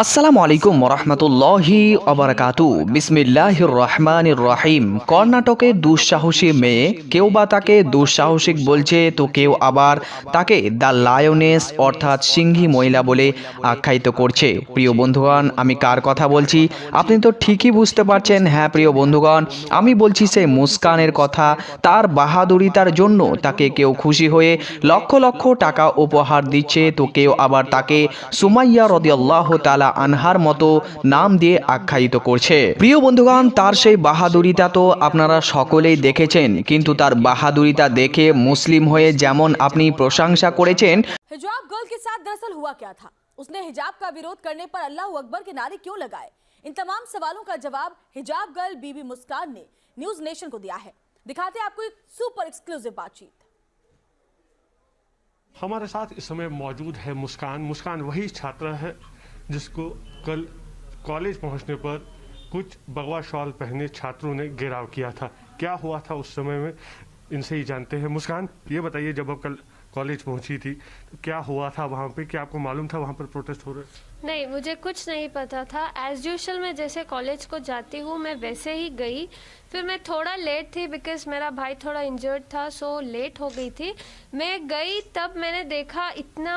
আসসালামু আলাইকুম রহমতুল্লাহি অবরাকাতু বিসমিল্লাহির রহমানির রহিম। কর্ণাটকে দুঃসাহসী মেয়ে, কেউ বা তাকে দুঃসাহসিক বলছে তো কেউ আবার তাকে দ্য লায়নেস অর্থাৎ সিংহী মহিলা বলে আখ্যায়িত করছে। প্রিয় বন্ধুগণ, আমি কার কথা বলছি আপনি তো ঠিকই বুঝতে পারছেন। হ্যাঁ প্রিয় বন্ধুগণ, আমি বলছি সেই মুস্কানের কথা। তার বাহাদুরিতার জন্য তাকে কেউ খুশি হয়ে লক্ষ লক্ষ টাকা উপহার দিচ্ছে তো কেউ আবার তাকে সুমাইয়া রাদিয়াল্লাহু তাআলা আনহার মতো নাম দিয়ে আখ্যায়িত করছে। প্রিয় বন্ধুগণ, তার সেই বাহাদুরিতা তো আপনারা সকলেই দেখেছেন, কিন্তু তার বাহাদুরিতা দেখে মুসলিম হয়ে যেমন আপনি প্রশংসা করেছেন। हिजाब गर्ल के साथ दरअसल हुआ क्या था? उसने हिजाब का विरोध करने पर अल्लाह अकबर के नारे क्यों लगाए? इन तमाम सवालों का जवाब हिजाब गर्ल बीबी मुस्कान ने न्यूज नेशन को दिया है। दिखाते हैं आपको एक सुपर एक्सक्लूसिव बातचीत। हमारे साथ इस समय मौजूद है मुस्कान। मुस्कान वही छात्र है जिसको कल कॉलेज पहुंचने पर कुछ भगवा शॉल पहने छात्रों ने घेराव किया था। क्या हुआ था उस समय में, इनसे ही जानते हैं। मुस्कान, ये बताइए, जब आप कल कॉलेज पहुंची थी तो क्या हुआ था वहाँ पे? क्या आपको मालूम था वहाँ पर प्रोटेस्ट हो रहे? नहीं, मुझे कुछ नहीं पता था। एज यूजुअल मैं जैसे कॉलेज को जाती हूँ मैं वैसे ही गई। फिर मैं थोड़ा लेट थी बिकॉज मेरा भाई थोड़ा इंजर्ड था, सो लेट हो गई थी। मैं गई तब मैंने देखा इतना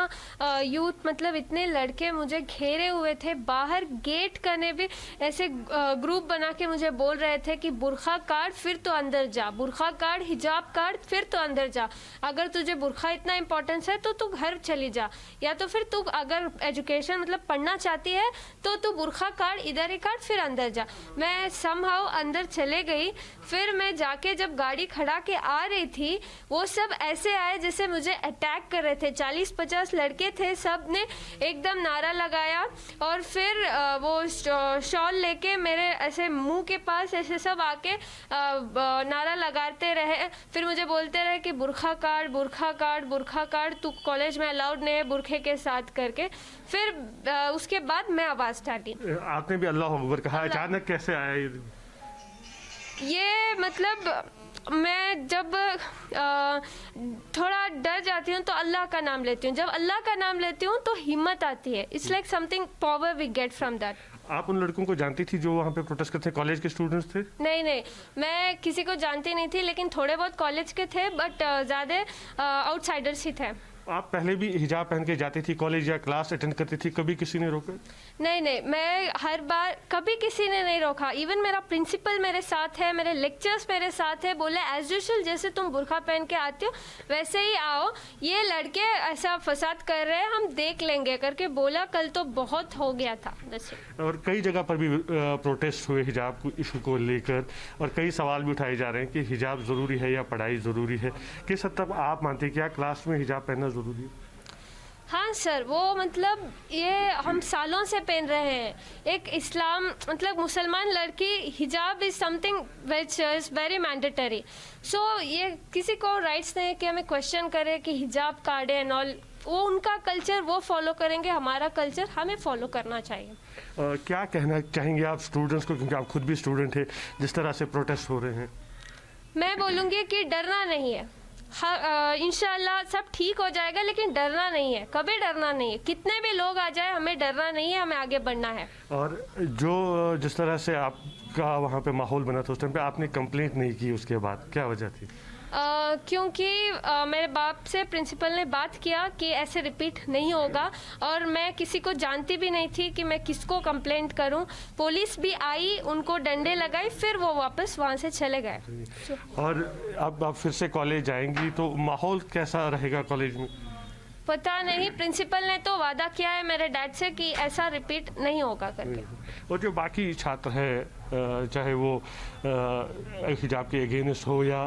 यूथ, मतलब इतने लड़के मुझे घेरे हुए थे। बाहर गेट करने भी ऐसे ग्रुप बना के मुझे बोल रहे थे कि बुरखा काट फिर तो अंदर जा, बुरखा काट, हिजाब काट फिर तो अंदर जा। अगर तुझे बुरखा इतना इम्पोर्टेंस है तो तू घर चली जा, या तो फिर तू अगर एजुकेशन मतलब पढ़ना चाहती है तो तू बुरखा काट, इधर ही काट फिर अंदर जा। मैं समहाउ अंदर चले गई। फिर मैं जाके जब गाड़ी खड़ा के आ रही थी वो सब ऐसे आए जैसे मुझे अटैक कर रहे थे। 40-50 लड़के थे, सब ने एकदम नारा लगाया और फिर वो शॉल लेके मेरे ऐसे मुंह के पास ऐसे सब आके नारा लगाते रहे। फिर मुझे बोलते रहे कि बुरखा काट, बुरखा काट, बुरखा काट, तू कॉलेज में अलाउड नहीं है बुरखे के साथ करके। फिर उसके बाद मैं आवाज़ डाली। आपने भी अल्लाह अकबर कहा, अचानक कैसे आया ये मतलब मैं जब थोड़ा डर जाती हूँ तो अल्लाह का नाम लेती हूँ। जब अल्लाह का नाम लेती हूँ तो हिम्मत आती है। It's like something power we get from that. आप उन लड़कों को जानती थी जो वहाँ पे प्रोटेस्ट करते थे? कॉलेज के स्टूडेंट्स थे? नहीं नहीं, मैं किसी को जानती नहीं थी, लेकिन थोड़े बहुत कॉलेज के थे, बट ज़्यादा आउटसाइडर्स ही थे। आप पहले भी हिजाब पहन के जाती थी कॉलेज या क्लास अटेंड करती थी, कभी किसी ने रोका? नहीं नहीं, मैं हर बार कभी किसी ने नहीं रोका। इवन मेरा प्रिंसिपल मेरे साथ है, मेरे लेक्चर्स मेरे साथ है, बोले एज यूजुअल जैसे तुम बुरखा पहन के आती हो वैसे ही आओ, ये लड़के ऐसा फसाद कर रहे हैं हम देख लेंगे करके बोला। कल तो बहुत हो गया था। और कई जगह पर भी प्रोटेस्ट हुए हिजाब इशू को लेकर, और कई सवाल भी उठाए जा रहे हैं कि हिजाब ज़रूरी है या पढ़ाई ज़रूरी है। किस हद तक आप मानते हैं क्या क्लास में हिजाब पहनना ज़रूरी है? हाँ सर, वो मतलब ये हम सालों से पहन रहे हैं। एक इस्लाम मतलब मुसलमान लड़की हिजाब is something which is very mandatory. So ये किसी को राइट्स नहीं है कि हमें क्वेश्चन करे कि हिजाब काटे एंड ऑल। वो उनका कल्चर वो फॉलो करेंगे, हमारा कल्चर हमें फॉलो करना चाहिए। क्या कहना चाहेंगे आप स्टूडेंट्स को, क्योंकि आप खुद भी स्टूडेंट हैं, जिस तरह से प्रोटेस्ट हो रहे हैं? मैं बोलूँगी कि डरना नहीं है। इंशाल्लाह सब ठीक हो जाएगा, लेकिन डरना नहीं है, कभी डरना नहीं है। कितने भी लोग आ जाए हमें डरना नहीं है, हमें आगे बढ़ना है। और जो जिस तरह से आपका वहाँ पे माहौल बना था उस टाइम पे आपने कंप्लेंट नहीं की, उसके बाद क्या वजह थी? क्योंकि मेरे बाप से प्रिंसिपल ने बात किया कि ऐसे रिपीट नहीं होगा, और मैं किसी को जानती भी नहीं थी कि मैं किसको कंप्लेंट करूं। पुलिस भी आई, उनको डंडे लगाई, फिर वो वापस वहां से चले गए। और अब आप फिर से कॉलेज जाएंगी तो माहौल कैसा रहेगा कॉलेज में? पता नहीं, प्रिंसिपल ने तो वादा किया है मेरे डैड से कि ऐसा रिपीट नहीं होगा करके। और जो बाकी छात्र हैं, चाहे वो हिजाब के अगेंस्ट हो या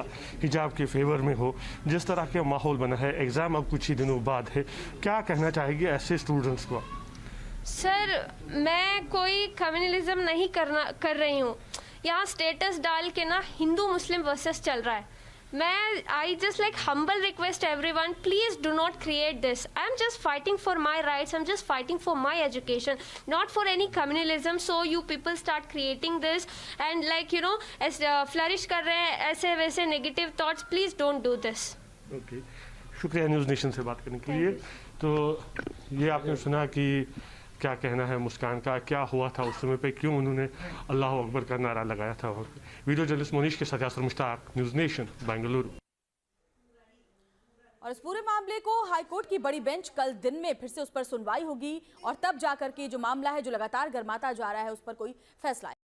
हिजाब के फेवर में हो, जिस तरह का माहौल बना है, एग्ज़ाम अब कुछ ही दिनों बाद है, क्या कहना चाहेगी ऐसे स्टूडेंट्स को? सर, मैं कोई कम्युनलिज्म नहीं कर रही हूँ। यहाँ स्टेटस डाल के ना हिंदू मुस्लिम वर्सेस चल रहा है। I just like humble request everyone, please do not create this. I'm just fighting for my rights. I'm just fighting for my education, not for any communalism. So you people start creating this and like as flourish कर रहे हैं ऐसे वैसे negative thoughts. Please don't do this. Okay. शुक्रिया news nation से बात करने के लिए। तो ये आपने सुना कि क्या कहना है मुस्कान का, क्या हुआ था उस समय पे, क्यों उन्होंने अल्लाह अकबर का नारा लगाया था। वीडियो जर्नलिस्ट मोनीश के साथ यासर मुश्ताक, न्यूज़ नेशन, बेंगलुरु। और इस पूरे मामले को हाईकोर्ट की बड़ी बेंच कल दिन में फिर से उस पर सुनवाई होगी और तब जाकर के जो मामला है जो लगातार गर्माता जा रहा है उस पर कोई फैसला